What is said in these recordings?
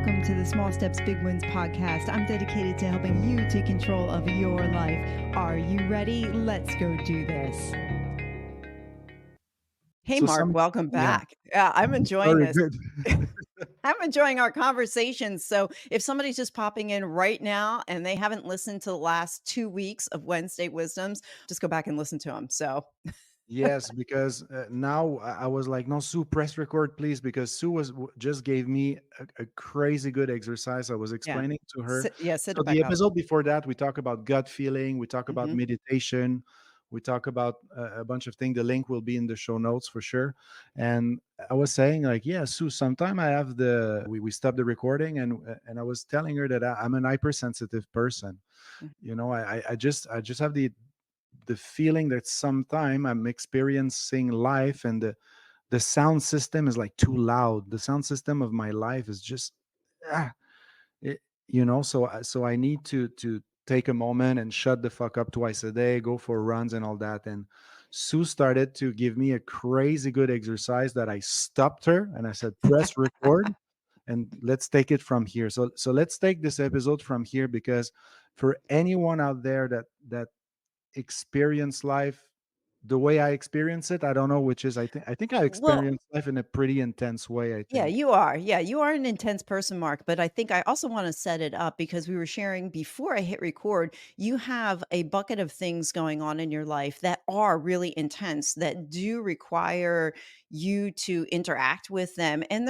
Welcome to the Small Steps, Big Wins podcast. I'm dedicated to helping you take control of your life. Are you ready? Let's go do this. Hey, So Mark, some welcome yeah, back. Yeah, I'm enjoying very this. good. I'm enjoying our conversations. So, if somebody's just popping in right now and they haven't listened to the last 2 weeks of Wednesday Wisdoms, just go back and listen to them. So, Yes, because, now I was like, "No, Sue, press record, please," because Sue just gave me a crazy good exercise. I was yeah, explaining to her. sit So it back the up. episode before that, we talk about gut feeling, we talk about Hmm. meditation, we talk about a bunch of things. The link will be in the show notes for sure. And I was saying like, "Yeah, Sue, sometime I have the" we stopped the recording, and I was telling her that I'm an hypersensitive person. You know, I just have the feeling that sometime I'm experiencing life, and the sound system is like too loud. The sound system of my life is just ah, it, so I need to take a moment and shut the fuck up twice a day, go for runs and all that. And Sue started to give me a crazy good exercise that I stopped her and I said, press record and let's take it from here. So let's take this episode from here, because for anyone out there that experience life the way I experience it. I don't know which is, I think I Well, experience life in a pretty intense way, I yeah, think. you are. Yeah, you are an intense person, Mark. But I think I also want to set it up because we were sharing before I hit record. You have a bucket of things going on in your life that are really intense, that do require you to interact with them. And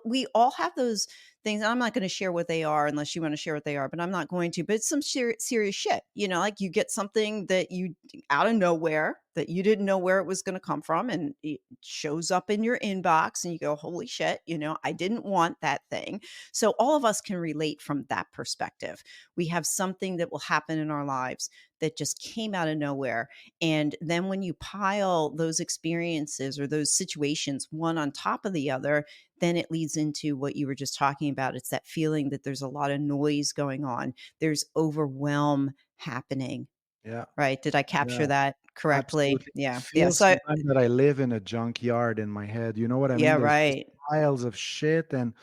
we all have those things. I'm not going to share what they are unless you want to share what they are, but I'm not going to. But it's some serious shit. Like you get something that you out of nowhere that you didn't know where it was going to come from, and it shows up in your inbox and you go, holy shit, I didn't want that thing. So all of us can relate from that perspective. We have something that will happen in our lives that just came out of nowhere. And then when you pile those experiences or those situations one on top of the other, then it leads into what you were just talking about. It's that feeling that there's a lot of noise going on. There's overwhelm happening. Yeah, Right? Did I yeah, capture that correctly? absolutely. It Yeah. Yeah. feels So sometimes that I live in a junkyard in my head. You know what I yeah, mean? There's just right. piles of shit, and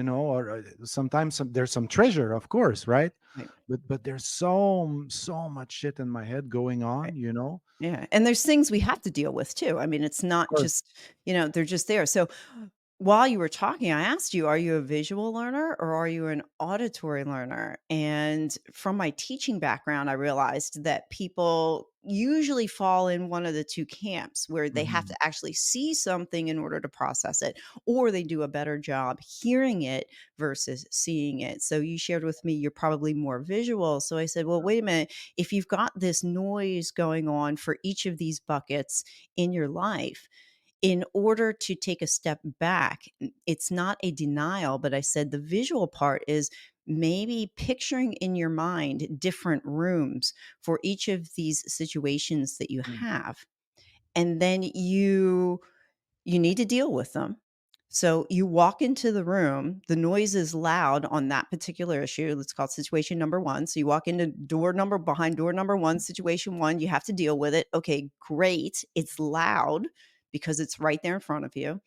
or sometimes there's some treasure, of course, right? Right. But there's so much shit in my head going Right. on. Yeah. And there's things we have to deal with too. I mean, it's Of not course. just, they're just there. So while you were talking, I asked you, are you a visual learner or are you an auditory learner? And from my teaching background, I realized that people usually fall in one of the two camps where they have to Mhm. actually see something in order to process it, or they do a better job hearing it versus seeing it. So you shared with me you're probably more visual. So I said, well, wait a minute. If you've got this noise going on for each of these buckets in your life, in order to take a step back, it's not a denial, but I said the visual part is maybe picturing in your mind different rooms for each of these situations that you Mm. have. And then you need to deal with them. So you walk into the room, the noise is loud on that particular issue. Let's call it situation number one. So you walk into behind door number one, situation one, you have to deal with it. Okay, great. It's loud because it's right there in front of you.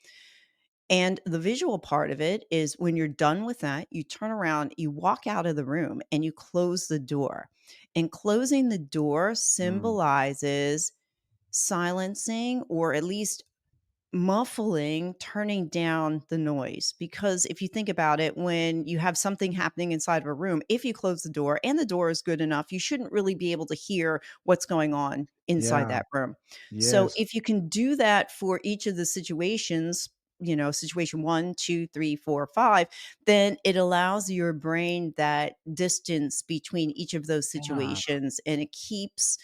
And the visual part of it is when you're done with that, you turn around, you walk out of the room and you close the door. And closing the door Mm. symbolizes silencing, or at least muffling, turning down the noise. Because if you think about it, when you have something happening inside of a room, if you close the door and the door is good enough, you shouldn't really be able to hear what's going on inside Yeah. that room. So Yes. if you can do that for each of the situations, situation one, two, three, four, five, then it allows your brain that distance between each of those Yeah. situations, and it keeps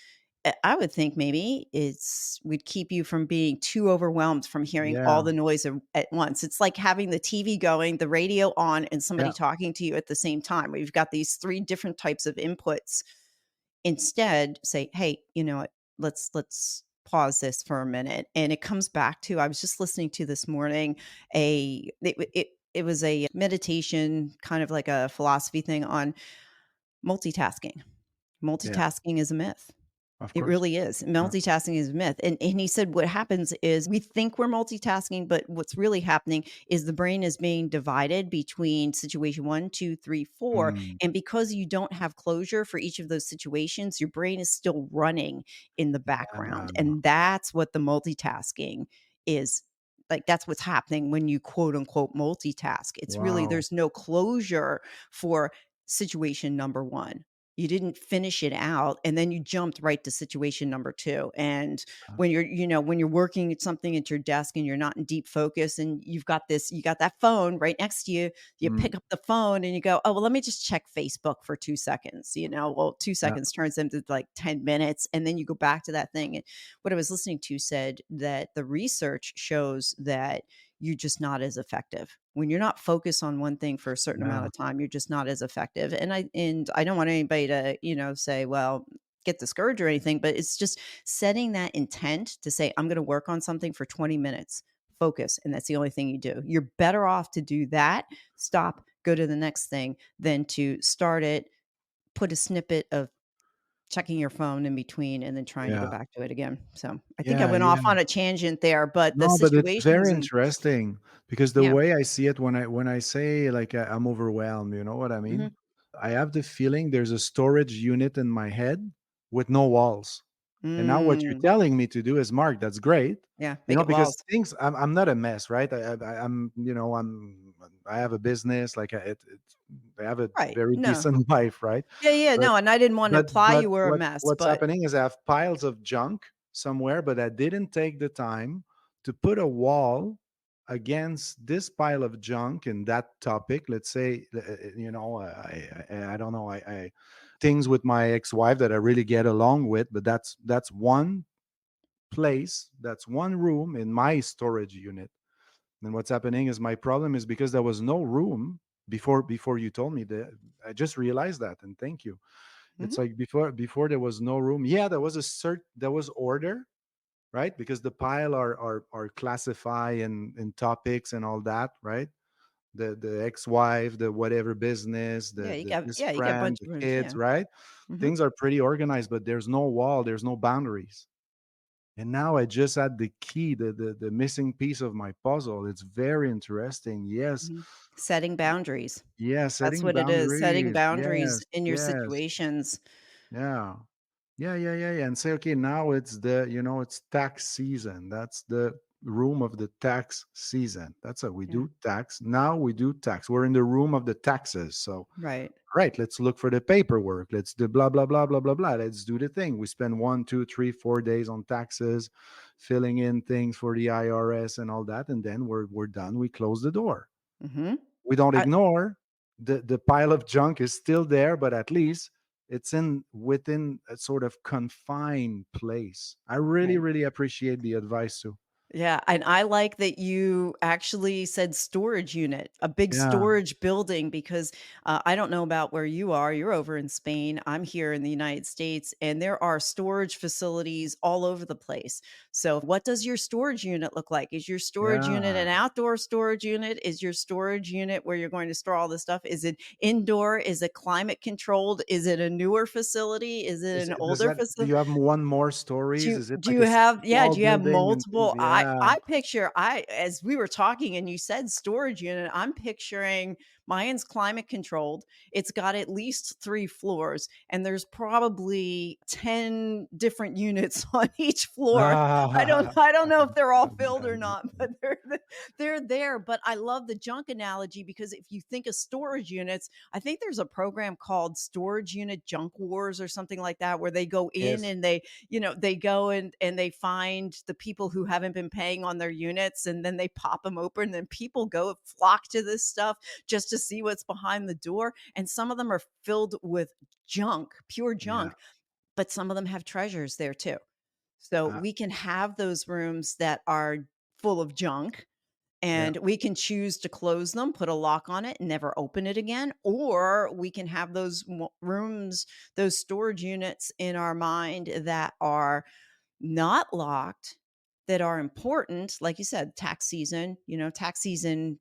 I would think maybe it's would keep you from being too overwhelmed from hearing all Yeah. the noise at once. It's like having the TV going, the radio on, and somebody Yeah. talking to you at the same time, where you've got these three different types of inputs. Instead, say, "Hey, you know what? Let's pause this for a minute." And it comes back to I was just listening to this morning it was a meditation, kind of like a philosophy thing on multitasking. Yeah. Multitasking is a myth. Of It course. really is. Yeah. Multitasking is a myth. And he said what happens is we think we're multitasking, but what's really happening is the brain is being divided between situation one, two, three, four. Mm, And because you don't have closure for each of those situations, your brain is still running in the background. yeah. And that's what the multitasking is. Like that's what's happening when you quote unquote multitask. It's really Wow. there's no closure for situation number one. You didn't finish it out, and then you jumped right to situation number 2, and Uh, when when you're working at something at your desk and you're not in deep focus and you got that phone right next to you, you mm, pick up the phone and you go, "Oh, well, let me just check Facebook for 2 seconds," Well, 2 yeah. seconds turns into, like, 10 minutes, and then you go back to that thing, and what I was listening to said that the research shows that you're just not as effective. When you're not focused on one thing for a certain amount Yeah. of time, you're just not as effective. And I don't want anybody to, say, well, get discouraged or anything, but it's just setting that intent to say, I'm going to work on something for 20 minutes, focus, and that's the only thing you do. You're better off to do that, stop, go to the next thing than to start it, put a snippet of checking your phone in between and then trying to go Yeah. back to it again. So I think I Yeah. went off Yeah. on a tangent there, but the No, but it's very situations and interesting because the yeah. way I see it when I say like I'm overwhelmed, you know what I mean? Mhm. I have the feeling there's a storage unit in my head with no walls. And now what you're Mm. telling me to do is, Mark, that's great. Yeah, You make know, it because walls. things I'm not a mess, right? I'm I have a business like I have a Right. very No. decent life, right? Yeah, yeah, But no, and I didn't wanna imply but you were a mess, what's but happening is I have piles of junk somewhere, but I didn't take the time to put a wall against this pile of junk in that topic. Let's say, I don't know, I things with my ex-wife that I really get along with, but that's one place, that's one room in my storage unit. And what's happening is my problem is because there was no room before you told me that. I just realized that, and thank you. It's mhm, like before there was no room. Yeah, there was order, right? Because the pile are classified in topics and all that, right? The ex-wife, the whatever business, the this you got a friend, bunch the of rooms, kids, yeah. right? Mhm, Things are pretty organized, but there's no wall, there's no boundaries. And now I just had the key, the missing piece of my puzzle. It's very interesting. Yes. mhm. Setting boundaries. Yeah, That's setting what it is, setting boundaries. boundaries Yes, in your yes. situations. Yeah. Yeah. And say, okay, now it's it's tax season. That's the room of the tax season. That's how we Yeah, do tax. Now we do tax. We're in the room of the taxes. So, right. right, let's look for the paperwork. Let's do blah, blah, blah, blah, blah, blah. Let's do the thing. We spend 1, 2, 3, 4 days on taxes, filling in things for the IRS and all that. And then we're done. We close the door. Mhm. We don't I ignore the pile of junk is still there, but at least it's in within a sort of confined place. I really, right. really appreciate the advice too. Yeah, and I like that you actually said storage unit, a big Yeah, storage building, because I don't know about where you are. You're over in Spain. I'm here in the United States, and there are storage facilities all over the place. So, what does your storage unit look like? Is your storage unit yeah. an outdoor storage unit? Is your storage unit where you're going to store all this stuff? Is it indoor? Is it climate controlled? Is it a newer facility? Is it Is an it, does older that? Do facility? you have one more stories? Is it Do like you a have yeah, small do you have building and things? multiple Yeah, I picture I as we were talking and you said storage unit, I'm picturing mine's climate controlled. It's got at least 3 floors, and there's probably 10 different units on each floor. ah, I don't know if they're all filled or not, but they're there, but I love the junk analogy because if you think of storage units, I think there's a program called Storage Unit Junk Wars or something like that, where they go in yes, and they go and they find the people who haven't been paying on their units and then they pop them open and people go flock to this stuff just to see what's behind the door. And some of them are filled with junk, pure yeah, junk, but some of them have treasures there too. So uh, we can have those rooms that are full of junk yeah, and we can choose to close them, put a lock on it, and never open it again. Or we can have those rooms, those storage units in our mind that are not locked, that are important, like you said, tax season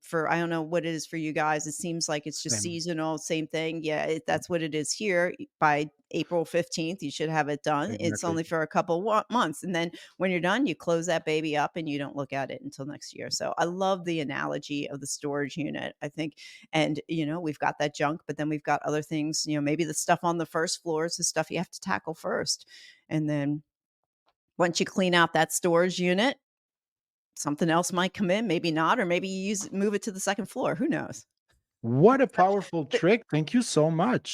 for, I don't know what it is for you guys. It seems like it's just Same. seasonal, same thing. Yeah, that's what it is here. By April 15th, you should have it done. It's Exactly. only for a couple months. And then when you're done, you close that baby up and you don't look at it until next year. So I love the analogy of the storage unit, I think. And, we've got that junk, but then we've got other things, maybe the stuff on the first floor is the stuff you have to tackle first. And then once you clean out that storage unit, something else might come in, maybe not, or maybe you move it to the second floor. Who knows? What a powerful Th trick. Thank you so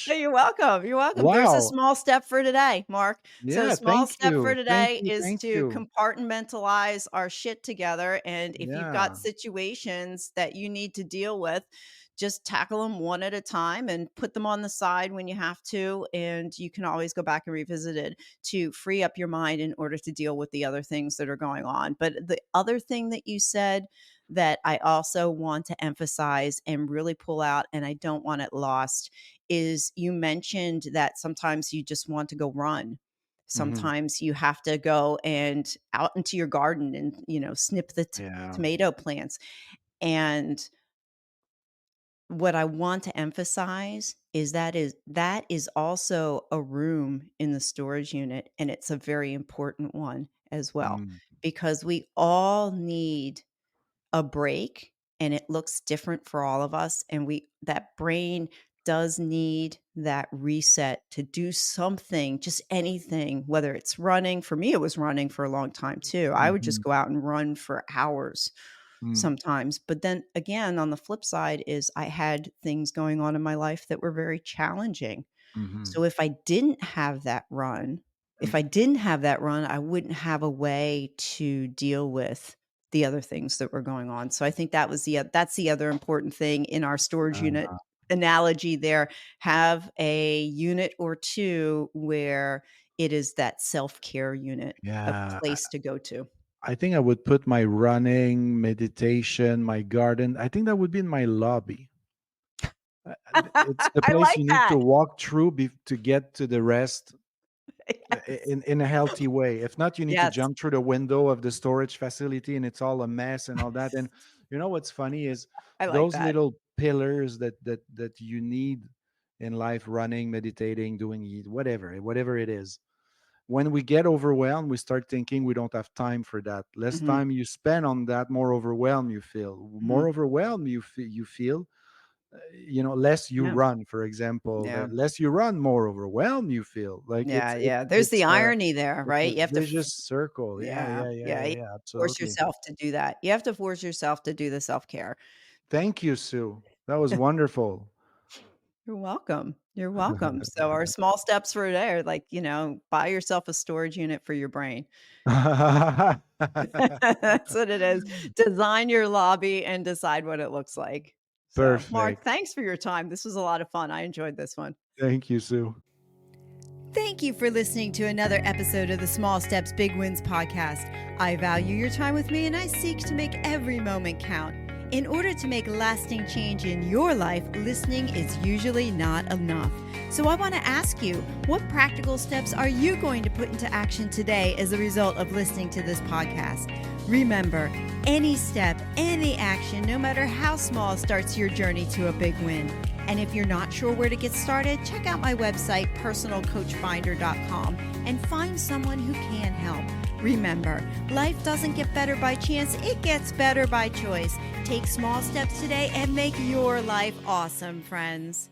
Hey, much. you're welcome. You're welcome. There's a Wow. small step for today, Mark. So the Yeah, small thank step for you. Thank today you, is thank to you. compartmentalize our shit together. And if you've got Yeah. situations that you need to deal with, just tackle them one at a time and put them on the side when you have to. And you can always go back and revisit it to free up your mind in order to deal with the other things that are going on. But the other thing that you said that I also want to emphasize and really pull out, and I don't want it lost, is you mentioned that sometimes you just want to go run. Mhm. Sometimes you have to go and out into your garden and, snip the Yeah. tomato plants. And what I want to emphasize is that is also a room in the storage unit, and it's a very important one as well, Mm. because we all need a break, and it looks different for all of us, and we that brain does need that reset to do something, just anything, whether it's running. For me, it was running for a long time too. I would just Mhm. go out and run for hours Mm. sometimes. But then again, on the flip side is I had things going on in my life that were very challenging. Mhm. So if I didn't have that run, I wouldn't have a way to deal with the other things that were going on. So I think that's the other important thing in our storage unit Uh, analogy there. Have a unit or two where it is that self-care unit, a yeah, place to go to. I think I would put my running, meditation, my garden, I think that would be in my lobby. It's the I place like you need to that. walk through to get to the rest Yes. in a healthy way. If not, you need to Yes, jump through the window of the storage facility and it's all a mess and all that. And you know what's funny is I like those that. little pillars that you need in life, running, meditating, doing whatever it is. When we get overwhelmed, we start thinking we don't have time for that. Less Mhm, time you spend on that, more overwhelmed you feel. mhm. More overwhelmed you feel, less you Yeah, run, for example. yeah. Less you run, more overwhelmed you feel. Like Yeah, yeah. There's the irony there, it's a right? You have to vicious circle. Yeah, yeah, yeah, yeah, yeah, yeah, you yeah, force absolutely. yourself to do that. You have to force yourself to do the self-care. Thank you, Sue. That was wonderful. You're welcome. You're welcome. So our small steps for today are like, buy yourself a storage unit for your brain. That's what it is. Design your lobby and decide what it looks like. So, Mark, Perfect. thanks for your time. This was a lot of fun. I enjoyed this one. Thank you, Sue. Thank you for listening to another episode of the Small Steps, Big Wins podcast. I value your time with me and I seek to make every moment count. In order to make lasting change in your life, listening is usually not enough. So I want to ask you, what practical steps are you going to put into action today as a result of listening to this podcast? Remember, any step, any action, no matter how small, starts your journey to a big win. And if you're not sure where to get started, check out my website, personalcoachfinder.com, and find someone who can help. Remember, life doesn't get better by chance, it gets better by choice. Take small steps today and make your life awesome, friends.